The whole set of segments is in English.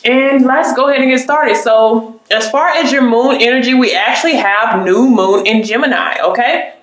And let's go ahead and get started. So as far as your moon energy, we actually have new moon in Gemini, okay?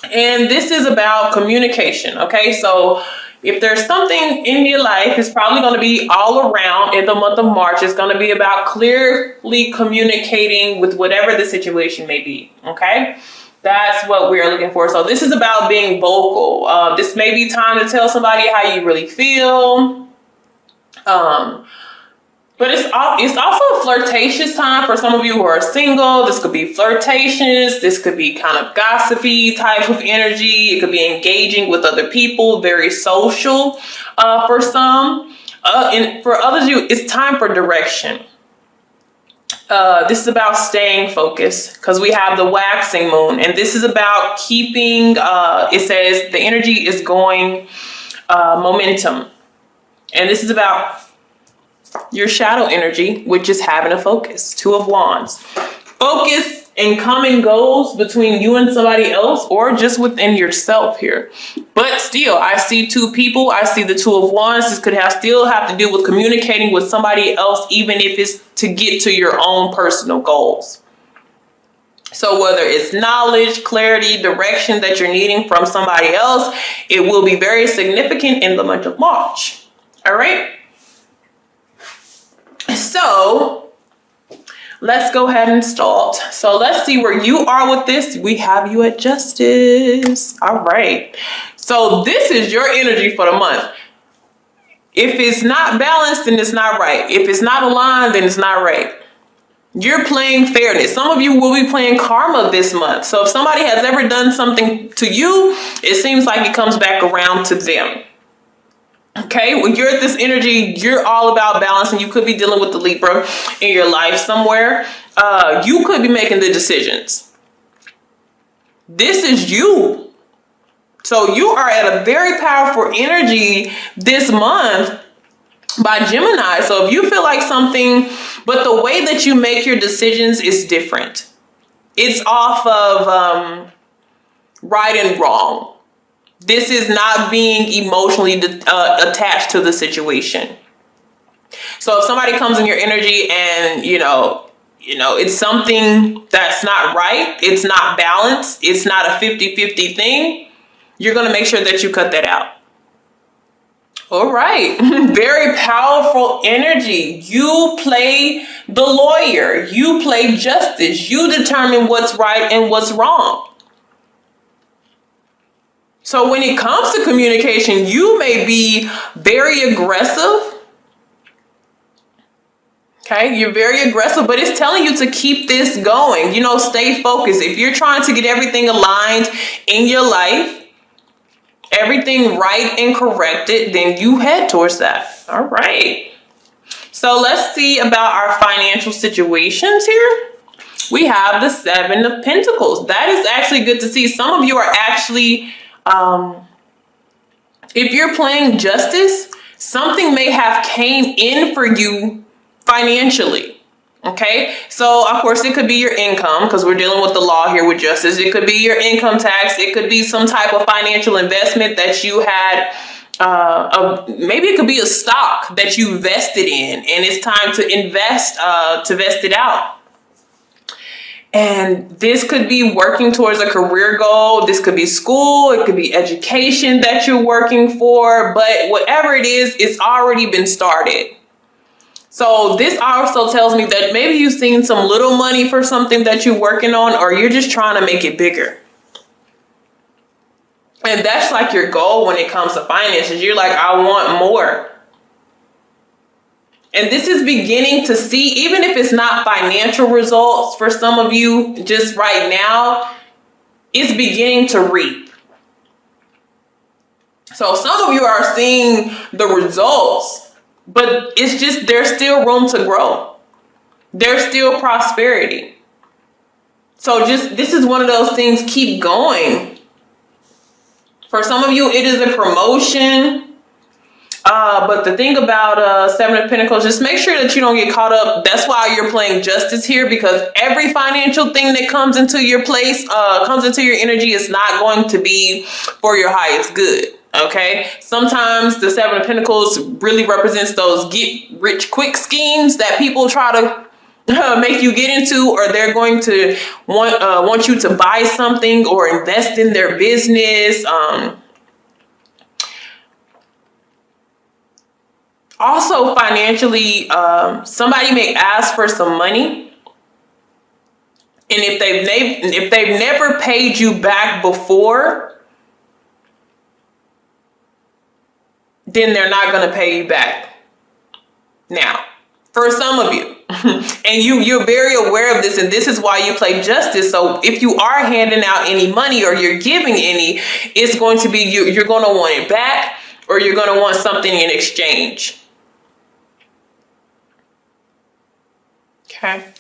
And this is about communication, okay? So if there's something in your life, it's probably going to be all around in the month of March. It's going to be about clearly communicating with whatever the situation may be, okay? That's what we're looking for. So this is about being vocal. This may be time to tell somebody how you really feel. But it's also a flirtatious time for some of you who are single. This could be flirtatious. This could be kind of gossipy type of energy. It could be engaging with other people, very social for some. And for others of you, it's time for direction. This is about staying focused because we have the waxing moon. And this is about keeping, it says the energy is going momentum. And this is about your shadow energy, which is having a focus. Two of Wands. Focus and come and goes between you and somebody else or just within yourself here. But still, I see two people. I see the Two of Wands. This could still have to do with communicating with somebody else, even if it's to get to your own personal goals. So whether it's knowledge, clarity, direction that you're needing from somebody else, it will be very significant in the month of March. All right. So let's go ahead and start. So let's see where you are with this. We have you at Justice. All right. So this is your energy for the month. If it's not balanced, then it's not right. If it's not aligned, then it's not right. You're playing fairness. Some of you will be playing karma this month. So if somebody has ever done something to you, it seems like it comes back around to them. Okay, when you're at this energy, you're all about balance, and you could be dealing with the Libra in your life somewhere. You could be making the decisions. This is you. So you are at a very powerful energy this month by Gemini. So if you feel like something, but the way that you make your decisions is different. It's off of right and wrong. This is not being emotionally attached to the situation. So if somebody comes in your energy and, you know, it's something that's not right, it's not balanced, it's not a 50-50 thing, you're going to make sure that you cut that out. All right. Very powerful energy. You play the lawyer. You play justice. You determine what's right and what's wrong. So when it comes to communication, you may be very aggressive. Okay, you're very aggressive, but it's telling you to keep this going. You know, stay focused. If you're trying to get everything aligned in your life, everything right and corrected, then you head towards that. All right. So let's see about our financial situations here. We have the Seven of Pentacles. That is actually good to see. Some of you are actually... if you're playing justice, something may have came in for you financially. Okay. So of course it could be your income because we're dealing with the law here with justice. It could be your income tax. It could be some type of financial investment that you had. Maybe it could be a stock that you vested in and it's time to invest, to vest it out. And this could be working towards a career goal. This could be school. It could be education that you're working for. But whatever it is, it's already been started. So this also tells me that maybe you've seen some little money for something that you're working on, or you're just trying to make it bigger. And that's like your goal when it comes to finances. You're like, I want more. And this is beginning to see, even if it's not financial results for some of you just right now, it's beginning to reap. So some of you are seeing the results, but it's just, there's still room to grow. There's still prosperity. So just, this is one of those things, keep going. For some of you, it is a promotion. But the thing about Seven of Pentacles, just make sure that you don't get caught up. That's why you're playing justice here, because every financial thing that comes into your place, comes into your energy, is not going to be for your highest good. Okay, sometimes the Seven of Pentacles really represents those get rich quick schemes that people try to make you get into, or they're going to want you to buy something or invest in their business. Also financially, somebody may ask for some money, and if they've never paid you back before, then they're not going to pay you back now, for some of you. And you're very aware of this, and this is why you play justice. So if you are handing out any money or you're giving any, it's going to be you're going to want it back, or you're going to want something in exchange. Okay.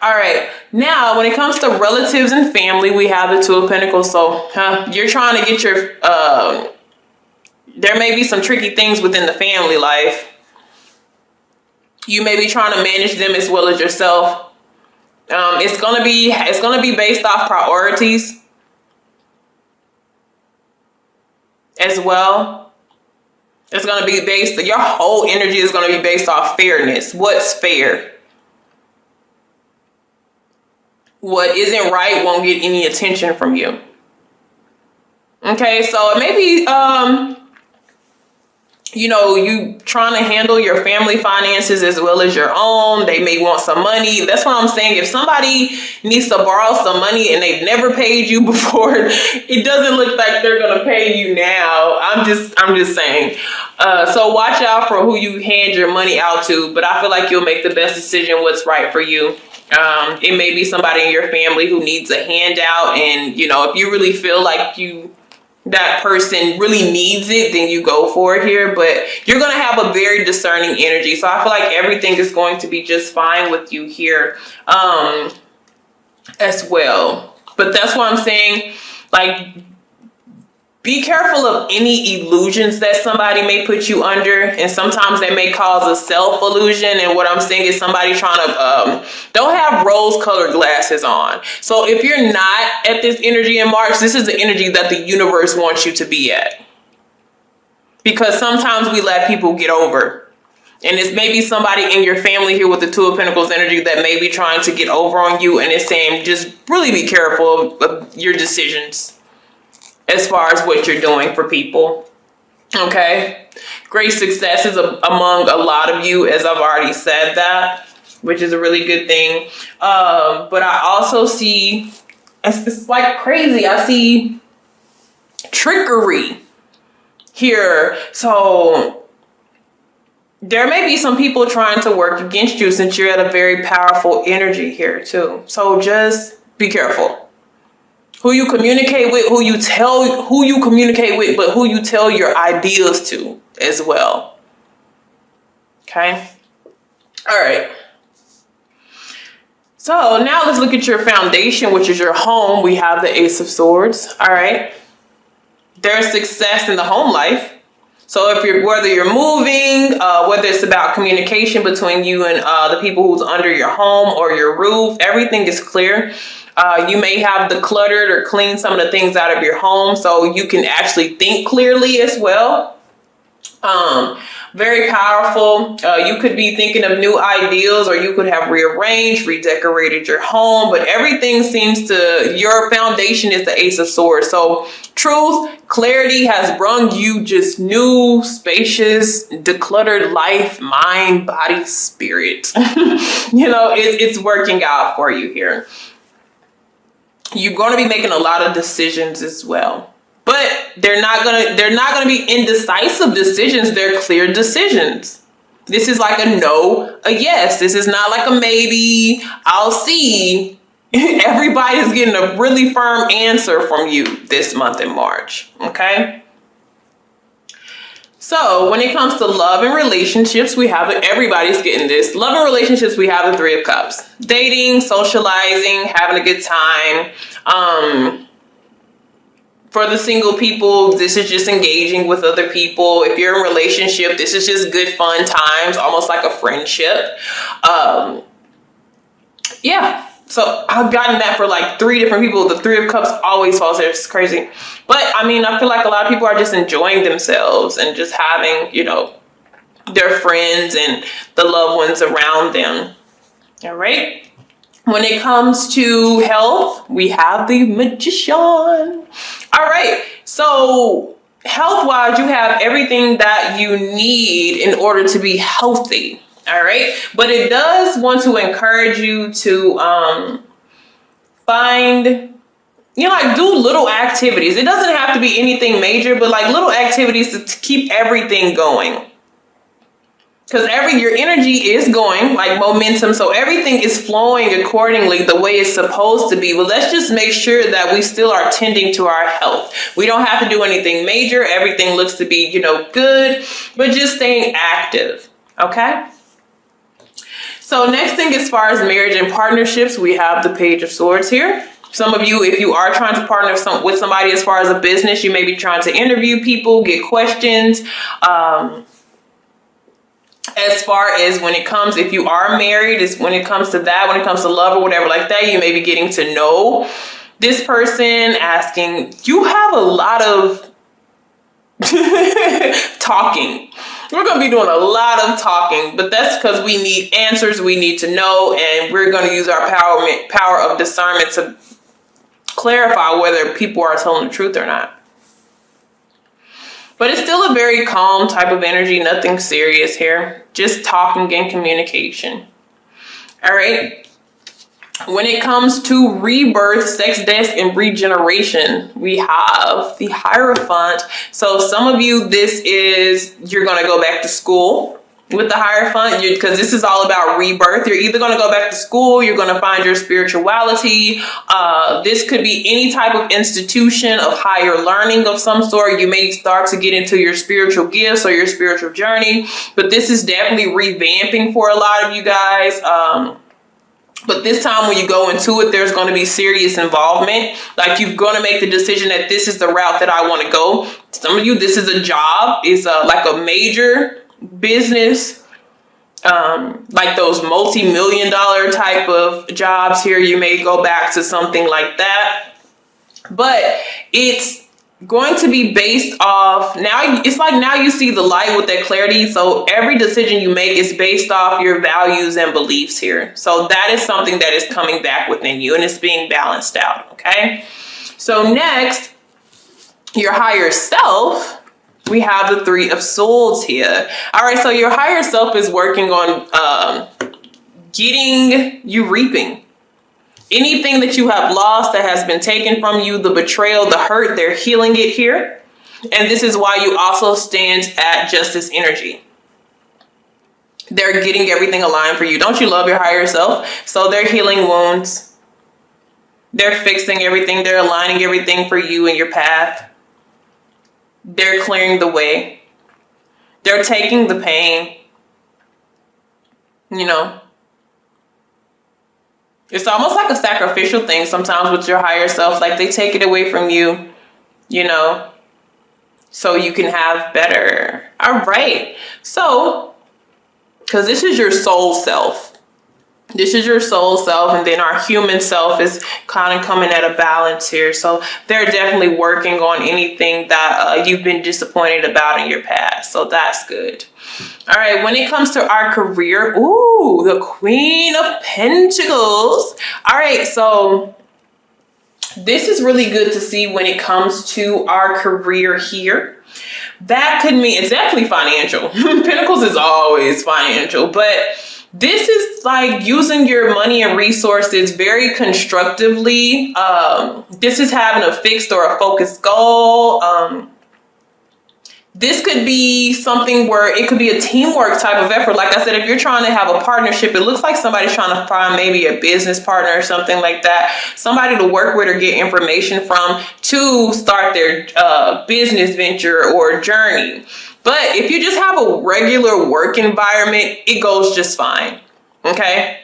All right. Now, when it comes to relatives and family, we have the Two of Pentacles. So you're trying to get your there may be some tricky things within the family life. You may be trying to manage them as well as yourself. It's gonna be based off priorities as well. It's gonna be based. Your whole energy is gonna be based off fairness. What's fair? What isn't right won't get any attention from you. Okay, so it may be you trying to handle your family finances as well as your own. They may want some money. That's what I'm saying. If somebody needs to borrow some money and they've never paid you before, it doesn't look like they're going to pay you now. I'm just saying. So watch out for who you hand your money out to, but I feel like you'll make the best decision what's right for you. It may be somebody in your family who needs a handout, and if you really feel like that person really needs it, then you go for it here. But you're going to have a very discerning energy. So I feel like everything is going to be just fine with you here as well. But that's what I'm saying. Like, be careful of any illusions that somebody may put you under. And sometimes they may cause a self-illusion. And what I'm saying is somebody trying to, don't have rose-colored glasses on. So if you're not at this energy in March, this is the energy that the universe wants you to be at. Because sometimes we let people get over. And it's maybe somebody in your family here with the Two of Pentacles energy that may be trying to get over on you. And it's saying, just really be careful of your decisions as far as what you're doing for people. Okay. Great success is among a lot of you, as I've already said that, which is a really good thing. But I also see, it's like crazy. I see trickery here. So there may be some people trying to work against you since you're at a very powerful energy here too. So just be careful. Who you communicate with, who you communicate with, but who you tell your ideas to as well. Okay. All right. So now let's look at your foundation, which is your home. We have the Ace of Swords. All right. There's success in the home life. So whether you're moving, whether it's about communication between you and the people who's under your home or your roof, everything is clear. You may have decluttered or cleaned some of the things out of your home so you can actually think clearly as well. Very powerful. You could be thinking of new ideas, or you could have rearranged, redecorated your home, but everything seems to, your foundation is the Ace of Swords. So truth, clarity has brought you just new, spacious, decluttered life, mind, body, spirit. It's working out for you here. You're going to be making a lot of decisions as well, but they're not going to be indecisive decisions. They're clear decisions. This is like a no, a yes. This is not like a maybe, I'll see. Everybody is getting a really firm answer from you this month in March. Okay. So when it comes to love and relationships, everybody's getting this. Love and relationships, we have the Three of Cups. Dating, socializing, having a good time. For the single people, this is just engaging with other people. If you're in a relationship, this is just good fun times, almost like a friendship. Yeah. So I've gotten that for like 3 different people. The 3 of Cups always falls there. It's crazy. But I mean, I feel like a lot of people are just enjoying themselves and just having, you know, their friends and the loved ones around them. All right. When it comes to health, we have the Magician. All right. So health-wise, you have everything that you need in order to be healthy. All right. But it does want to encourage you to find, you know, like do little activities. It doesn't have to be anything major, but like little activities to keep everything going. Because your energy is going like momentum. So everything is flowing accordingly the way it's supposed to be. But let's just make sure that we still are tending to our health. We don't have to do anything major. Everything looks to be, you know, good, but just staying active. Okay. So next thing, as far as marriage and partnerships, we have the Page of Swords here. Some of you, if you are trying to partner with somebody as far as a business, you may be trying to interview people, get questions. As far as when it comes, if you are married, is when it comes to that, when it comes to love or whatever like that, you may be getting to know this person, asking. You have a lot of talking. We're going to be doing a lot of talking, but that's because we need answers. We need to know, and we're going to use our power of discernment to clarify whether people are telling the truth or not. But it's still a very calm type of energy, nothing serious here, just talking and communication. All right. When it comes to rebirth, sex, death, and regeneration, we have the Hierophant. So some of you, you're going to go back to school with the Hierophant, because this is all about rebirth. You're either going to go back to school, you're going to find your spirituality. This could be any type of institution of higher learning of some sort. You may start to get into your spiritual gifts or your spiritual journey, but this is definitely revamping for a lot of you guys. But this time when you go into it, there's going to be serious involvement. Like you're going to make the decision that this is the route that I want to go. Some of you, this is a job. It's like a major business, like those multi-million-dollar type of jobs here. You may go back to something like that. But it's going to be based off, now it's like now you see the light with that clarity. So every decision you make is based off your values and beliefs here. So that is something that is coming back within you and it's being balanced out. Okay. So next, your higher self, we have the Three of Swords here. All right. So your higher self is working on getting you reaping. Anything that you have lost that has been taken from you, the betrayal, the hurt, they're healing it here. And this is why you also stand at Justice energy. They're getting everything aligned for you. Don't you love your higher self? So they're healing wounds. They're fixing everything. They're aligning everything for you in your path. They're clearing the way. They're taking the pain. You know. It's almost like a sacrificial thing sometimes with your higher self. Like they take it away from you, you know, so you can have better. All right. So, because this is your soul self. This is your soul self. And then our human self is kind of coming at a balance here. So they're definitely working on anything that you've been disappointed about in your past. So that's good. All right, when it comes to our career, ooh, the Queen of Pentacles. All right, so this is really good to see when it comes to our career here. That could mean it's definitely financial. Pentacles is always financial, but this is like using your money and resources very constructively. This is having a fixed or a focused goal. This could be something where it could be a teamwork type of effort. Like I said, if you're trying to have a partnership, it looks like somebody's trying to find maybe a business partner or something like that. Somebody to work with or get information from to start their business venture or journey. But if you just have a regular work environment, it goes just fine. Okay.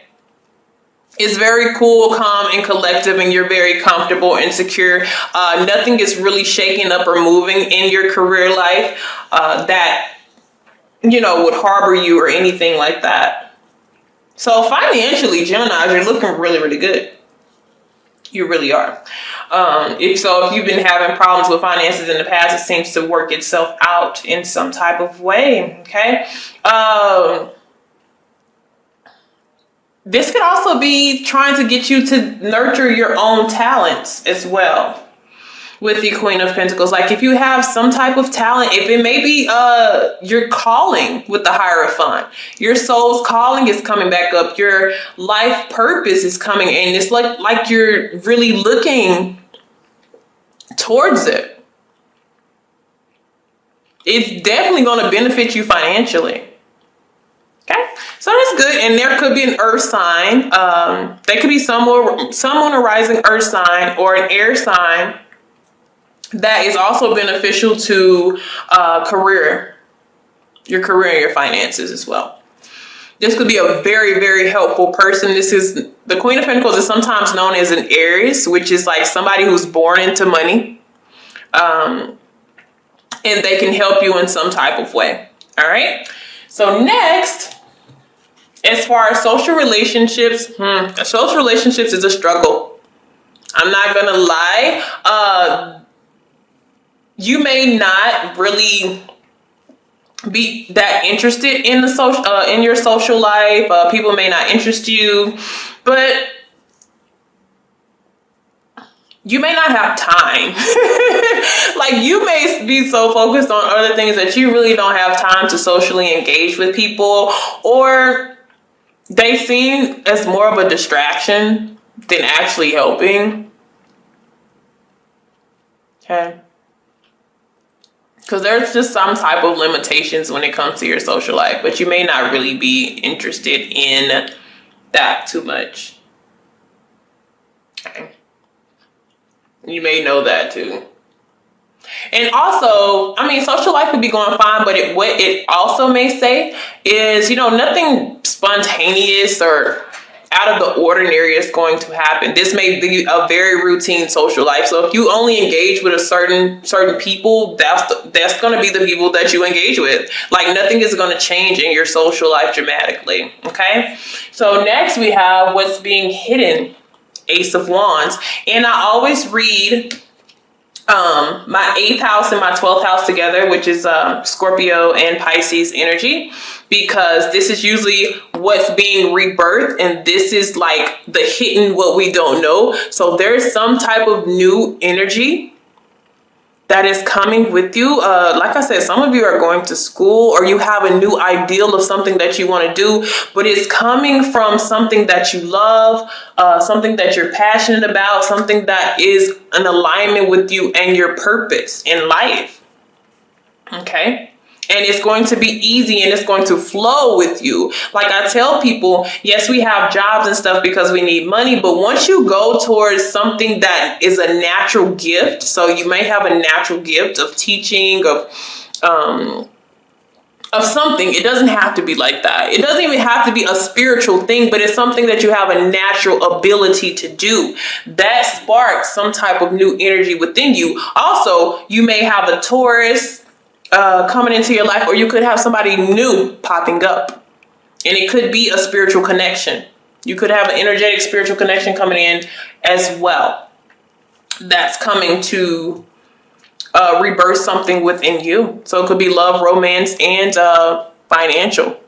It's very cool, calm, and collective, and you're very comfortable and secure. Nothing is really shaking up or moving in your career life that, you know, would harbor you or anything like that. So financially, Gemini, you're looking really, really good. You really are. If you've been having problems with finances in the past, it seems to work itself out in some type of way. Okay. This could also be trying to get you to nurture your own talents as well. With the Queen of Pentacles, like if you have some type of talent, if it may be your calling with the Hierophant, your soul's calling is coming back up, your life purpose is coming in. It's like you're really looking towards it. It's definitely going to benefit you financially. Okay, so that's good. And there could be an earth sign. There could be someone a rising earth sign or an air sign that is also beneficial to your career and your finances as well. This could be a very, very helpful person. The Queen of Pentacles is sometimes known as an Aries, which is like somebody who's born into money. And they can help you in some type of way. All right. So next, as far as social relationships, social relationships is a struggle. I'm not going to lie. You may not really be that interested in in your social life. People may not interest you, but you may not have time. Like you may be so focused on other things that you really don't have time to socially engage with people, or they seem as more of a distraction than actually helping. Okay. Because there's just some type of limitations when it comes to your social life, but you may not really be interested in that too much. Okay. You may know that too. And also, I mean, social life could be going fine, but what it also may say is, nothing spontaneous or out of the ordinary is going to happen. This may be a very routine social life. So if you only engage with a certain people, that's going to be the people that you engage with. Like nothing is going to change in your social life dramatically. Okay. So next we have what's being hidden, Ace of Wands. And I always read my 8th house and my 12th house together, which is Scorpio and Pisces energy, because this is usually what's being rebirthed, and this is like the hidden, what we don't know. So there's some type of new energy that is coming with you. Like I said, some of you are going to school, or you have a new ideal of something that you want to do, but it's coming from something that you love, something that you're passionate about, something that is in alignment with you and your purpose in life. Okay. And it's going to be easy and it's going to flow with you. Like I tell people, yes, we have jobs and stuff because we need money. But once you go towards something that is a natural gift, so you may have a natural gift of teaching, of something. It doesn't have to be like that. It doesn't even have to be a spiritual thing, but it's something that you have a natural ability to do. That sparks some type of new energy within you. Also, you may have a Taurus coming into your life, or you could have somebody new popping up, and it could be a spiritual connection. You could have an energetic spiritual connection coming in as well. That's coming to rebirth something within you. So it could be love, romance, and financial.